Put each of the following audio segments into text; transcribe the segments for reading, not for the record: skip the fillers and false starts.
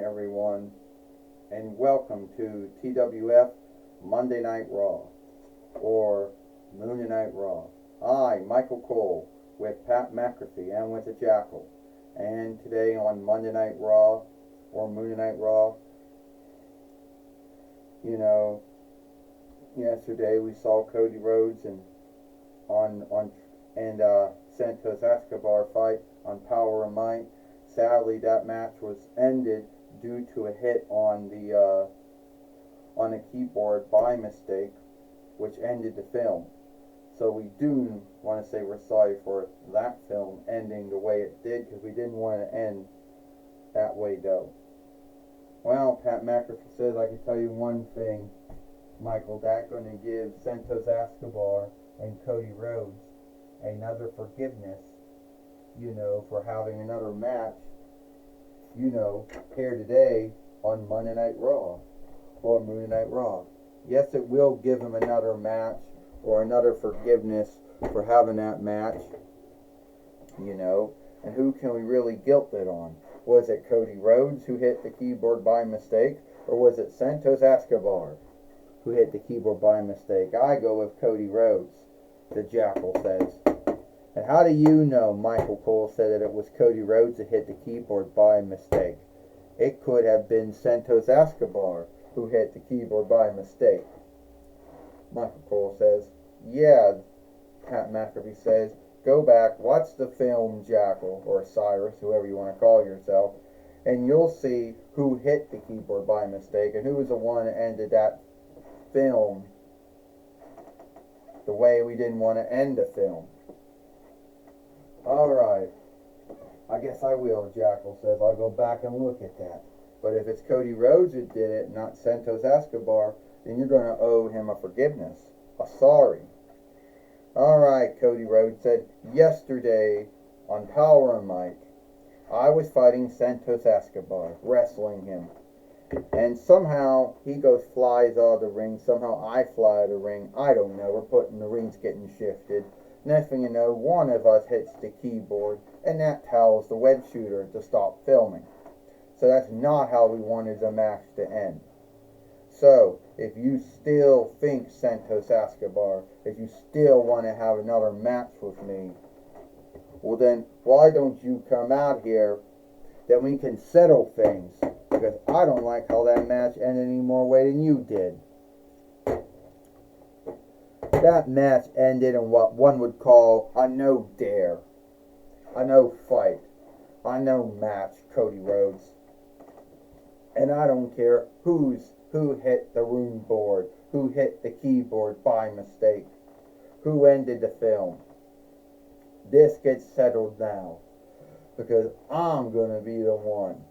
everyone, and welcome to TWF Monday Night Raw, or Moon Night Raw. I, Michael Cole, with Pat McAfee and with the Jackal, and today on Monday Night Raw, or Moon Night Raw, yesterday we saw Cody Rhodes and Santos Escobar fight on Power and Might. Sadly, that match was ended due to a hit on the keyboard by mistake, which ended the film. So we do want to say we're sorry for that film ending the way it did, because we didn't want it to end that way though. Well, Pat McAfee says I can tell you one thing, Michael, that's going to give Santos Escobar and Cody Rhodes another forgiveness, for having another match, here today on Monday Night Raw or Moon Night Raw. Yes, it will give him another match or another forgiveness for having that match, and who can we really guilt it on? Was it Cody Rhodes who hit the keyboard by mistake, or was it Santos Escobar who hit the keyboard by mistake? I go with Cody Rhodes, the Jackal says. And how do you know Michael Cole said that it was Cody Rhodes that hit the keyboard by mistake? It could have been Santos Escobar who hit the keyboard by mistake. Michael Cole says, yeah. Pat McAfee says, go back, watch the film, Jackal, or Cyrus, whoever you want to call yourself, and you'll see who hit the keyboard by mistake and who was the one that ended that film the way we didn't want to end the film. Alright, I guess I will, Jackal says. I'll go back and look at that. But if it's Cody Rhodes who did it, not Santos Escobar, then you're going to owe him a forgiveness. A sorry. Alright, Cody Rhodes said, yesterday on Power and Might, I was fighting Santos Escobar, wrestling him. And somehow he flies out of the ring. Somehow I fly out of the ring. I don't know. The ring's getting shifted. Next thing you know, one of us hits the keyboard, and that tells the web shooter to stop filming. So that's not how we wanted the match to end. So, if you still think Santos Escobar, if you still want to have another match with me, well then, why don't you come out here, then we can settle things, because I don't like how that match ended any more way than you did. That match ended in what one would call a no dare, a no fight, a no match, Cody Rhodes. And I don't care who hit the room board, who hit the keyboard by mistake, who ended the film. This gets settled now, because I'm going to be the one,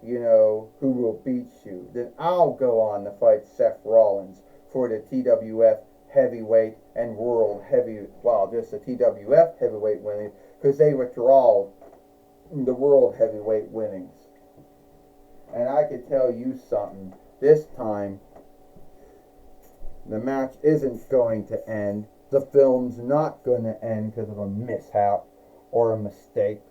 who will beat you. Then I'll go on to fight Seth Rollins for the TWF heavyweight and world just the TWF heavyweight winnings, because they withdraw the world heavyweight winnings. And I can tell you something, this time the match isn't going to end. The film's not going to end because of a mishap or a mistake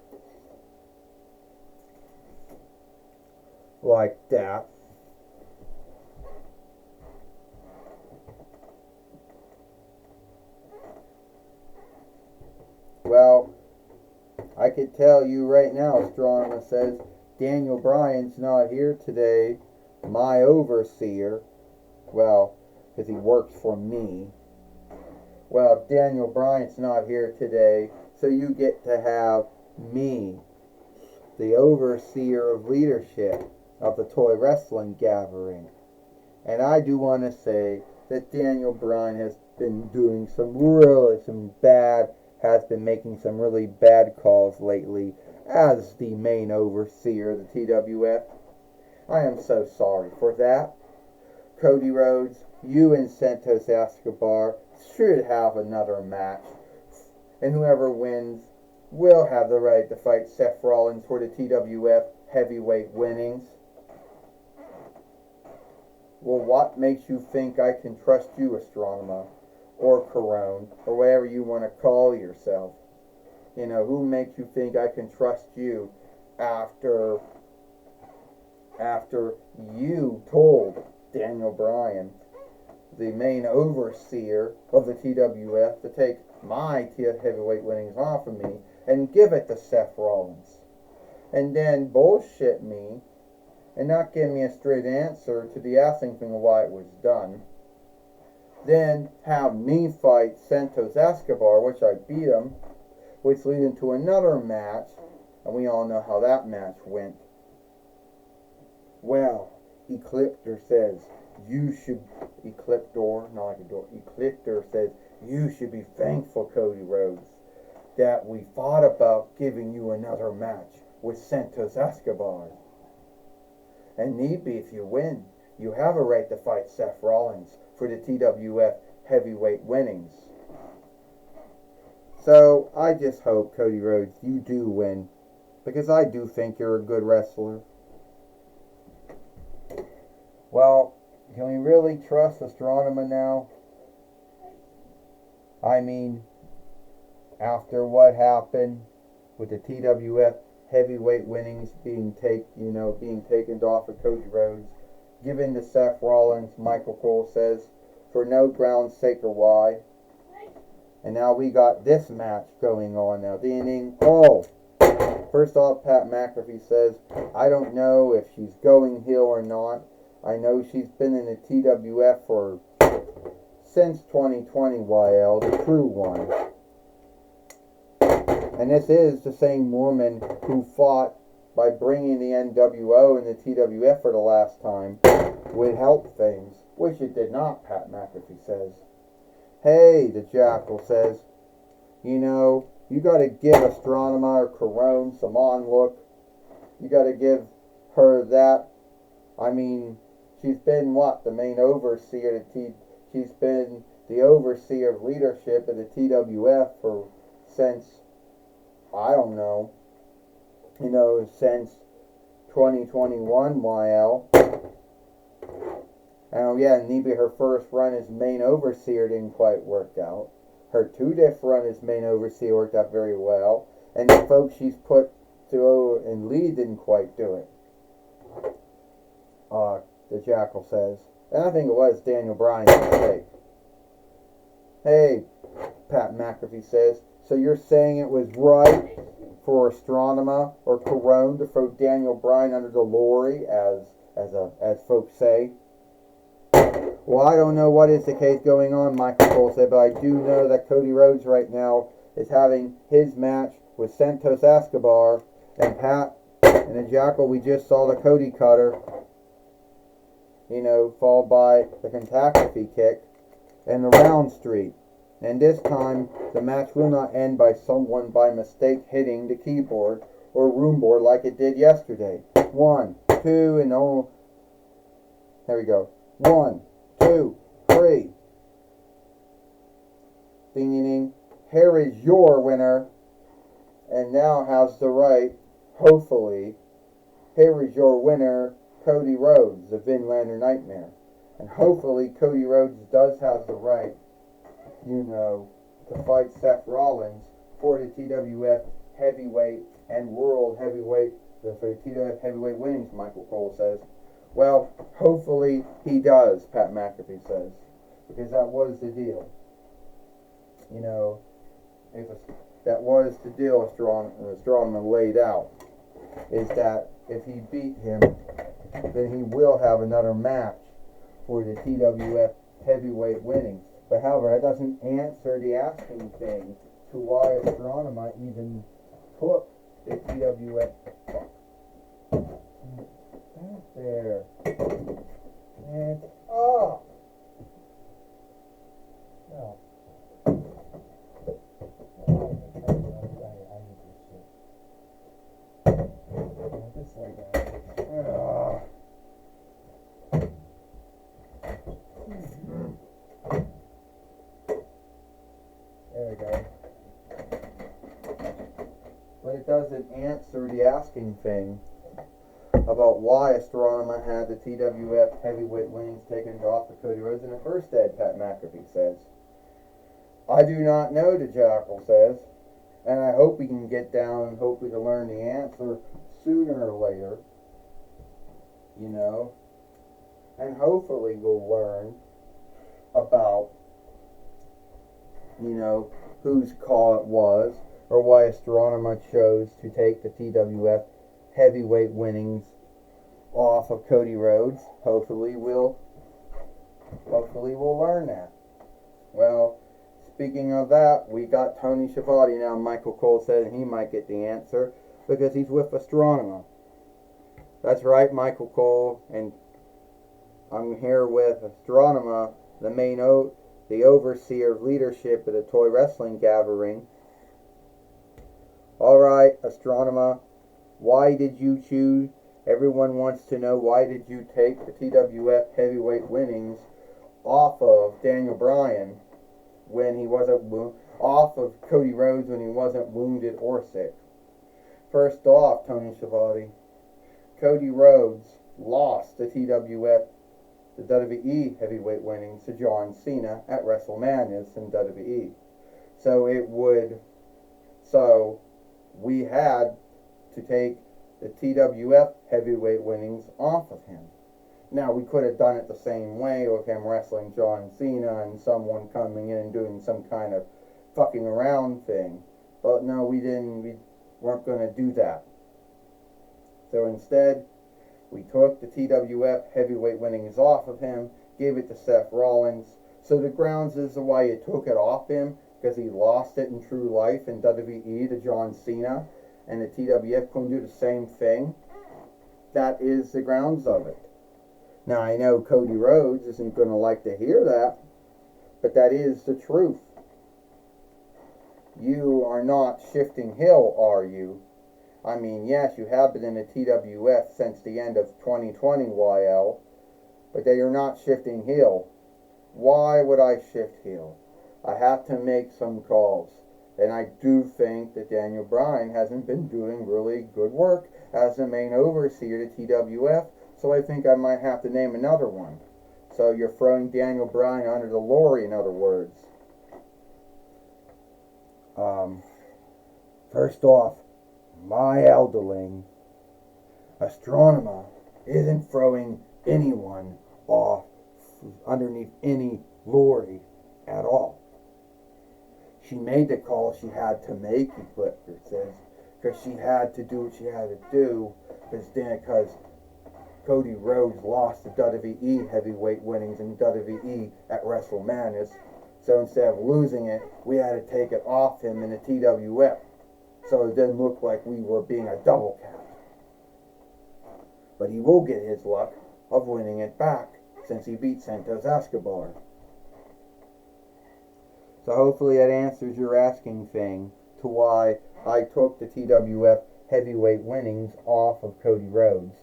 like that. Well, I could tell you right now, Astronomer says, Daniel Bryan's not here today, my overseer. Well, because he works for me. Well, Daniel Bryan's not here today, so you get to have me, the overseer of leadership of the Toy Wrestling Gathering. And I do want to say that Daniel Bryan has been doing has been making some really bad calls lately as the main overseer of the TWF. I am so sorry for that. Cody Rhodes, you and Santos Escobar should have another match, and whoever wins will have the right to fight Seth Rollins for the TWF heavyweight winnings. Well, what makes you think I can trust you, Astronomer, or Corone, or whatever you want to call yourself? Who makes you think I can trust you after after you told Daniel Bryan, the main overseer of the TWF, to take my heavyweight winnings off of me and give it to Seth Rollins. And then bullshit me and not give me a straight answer to the asking thing of why it was done. Then have me fight Santos Escobar, which I beat him, which lead into another match, and we all know how that match went. Well, Ecliptor says you should, Ecliptor, not like a door, Ecliptor says you should be thankful, Cody Rhodes, that we thought about giving you another match with Santos Escobar. And need be, if you win, you have a right to fight Seth Rollins for the TWF heavyweight winnings. So I just hope, Cody Rhodes, you do win, because I do think you're a good wrestler. Well, can we really trust Astronema now? I mean, after what happened with the TWF heavyweight winnings being taken off of Cody Rhodes, given to Seth Rollins, Michael Cole says, for no grounds sake or why. And now we got this match going on now. First off, Pat McAfee says, I don't know if she's going heel or not. I know she's been in the TWF since 2020, YL, the true one. And this is the same woman who fought by bringing the NWO and the TWF for the last time would help things, which it did not, Pat McAfee says. Hey, the Jackal says, you got to give Astronema or Corone some on-look. You got to give her that. I mean, she's been the main overseer she's been the overseer of leadership of the TWF since, I don't know, since 2021, YL. And maybe her first run as main overseer didn't quite work out. Her 2 diff run as main overseer worked out very well. And the folks she's put to and lead didn't quite do it. The Jackal says. And I think it was Daniel Bryan's mistake. Hey, Pat McAfee says, so you're saying it was right for Astronema or Corone to throw Daniel Bryan under the lorry, as folks say? Well, I don't know what is the case going on, Michael Cole said, but I do know that Cody Rhodes right now is having his match with Santos Escobar, and Pat and the Jackal, we just saw the Cody Cutter, followed by the catastrophe kick and the round street. And this time, the match will not end by someone by mistake hitting the keyboard or room board like it did yesterday. 1, 2, and oh, there we go. 1, 2, 3. Ding, ding, ding. Here is your winner, and now has the right, hopefully, here is your winner, Cody Rhodes, the Vinlander Nightmare. And hopefully Cody Rhodes does have the right, to fight Seth Rollins for the TWF heavyweight and world heavyweight, for the TWF heavyweight winnings, Michael Cole says. Well, hopefully he does, Pat McAfee says, because that was the deal. That was the deal Strongman laid out, is that if he beat him, then he will have another match for the TWF heavyweight winnings. But however, that doesn't answer the asking thing to why Astronema even took the TWF. Back there. And up. No. Just like that. There we go. But it doesn't answer the asking thing about why Astronema had the TWF heavyweight winnings taken off of Cody Rhodes in the first stead, Pat McAfee says. I do not know, the Jackal says, and I hope we can get down and hopefully to learn the answer sooner or later. you know, and hopefully we'll learn about, you know, whose call it was, or why Astronema chose to take the TWF heavyweight winnings off of Cody Rhodes. Hopefully we'll learn that. Well, speaking of that, we got Tony Schiavone now. Michael Cole said he might get the answer because he's with Astronema. That's right, Michael Cole, and I'm here with Astronema, the overseer of leadership at the Toy Wrestling Gathering. Alright, Astronema, why did you choose? Everyone wants to know, why did you take the TWF heavyweight winnings off of Daniel Bryan when he wasn't off of Cody Rhodes when he wasn't wounded or sick? First off, Tony Schiavone, Cody Rhodes lost the WWE heavyweight winnings to John Cena at WrestleMania in WWE. So we had to take the TWF heavyweight winnings off of him. Now, we could have done it the same way with him wrestling John Cena and someone coming in and doing some kind of fucking around thing. But no, we didn't. We weren't going to do that. So instead, we took the TWF heavyweight winnings off of him, gave it to Seth Rollins. So the grounds is the why you took it off him, because he lost it in true life in WWE to John Cena, and the TWF couldn't do the same thing. That is the grounds of it. Now, I know Cody Rhodes isn't going to like to hear that, but that is the truth. You are not shifting heel, are you? I mean, yes, you have been in the TWF since the end of 2020, YL, but they are not shifting heel. Why would I shift heel? I have to make some calls, and I do think that Daniel Bryan hasn't been doing really good work as the main overseer to TWF, so I think I might have to name another one. So you're throwing Daniel Bryan under the lorry, in other words. First off, my elderling, Astronema, isn't throwing anyone off underneath any lorry at all. She made the call she had to make, it says, because she had to do what she had to do, because Cody Rhodes lost the WWE heavyweight winnings in WWE at WrestleMania. So instead of losing it, we had to take it off him in the TWF. So it didn't look like we were being a double count. But he will get his luck of winning it back since he beat Santos Escobar. So hopefully that answers your asking thing to why I took the TWF heavyweight winnings off of Cody Rhodes.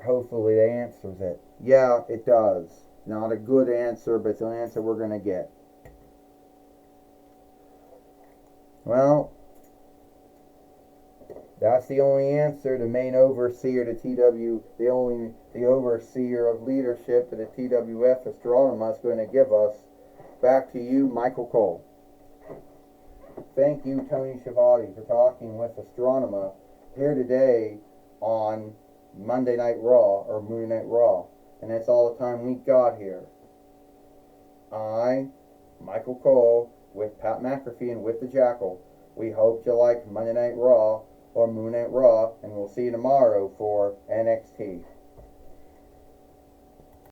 Hopefully that answers it. Yeah, it does. Not a good answer, but it's an answer we're going to get. Well, that's the only answer the main overseer to the overseer of leadership of the TWF Astronema is going to give us. Back to you, Michael Cole. Thank you, Tony Schiavone, for talking with Astronema here today on Monday Night Raw, or Monday Night Raw. And that's all the time we got here. I, Michael Cole, with Pat McAfee and with the Jackal, we hope you like Monday Night Raw or Moon Night Raw, and we'll see you tomorrow for NXT.